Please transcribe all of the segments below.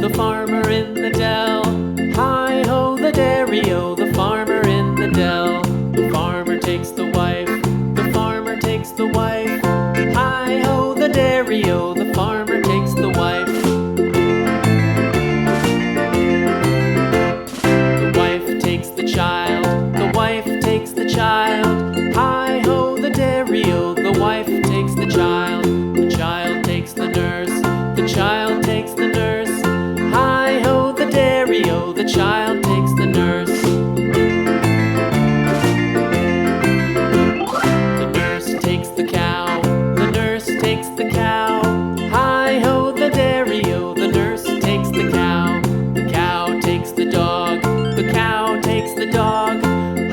the farmer in the dell. Hi-ho, the dairy-o, the farmer in the dell. The farmer takes the wife, the farmer takes the wife. Hi-ho, the dairy-o, the farmer takes the wife. The wife takes the child, the wife takes the child. Hi-ho, the dairy-o, the wife takes the child. The child takes the nurse, the child takes the nurse. Hi-ho, the dairy-o, the child takes the nurse. The nurse takes the cow, the nurse takes the cow. Hi-ho, the dairy-o, the nurse takes the cow. The cow takes the dog, the cow takes the dog.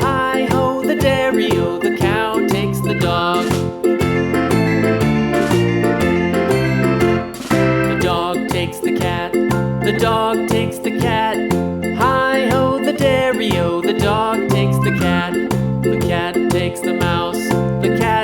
Hi-ho, the dairy-o, the cow takes the dog. The dog takes the cat, the dog takes the cat. Hi-ho, the dairy-o, the dog takes the cat. The cat takes the mouse, the cat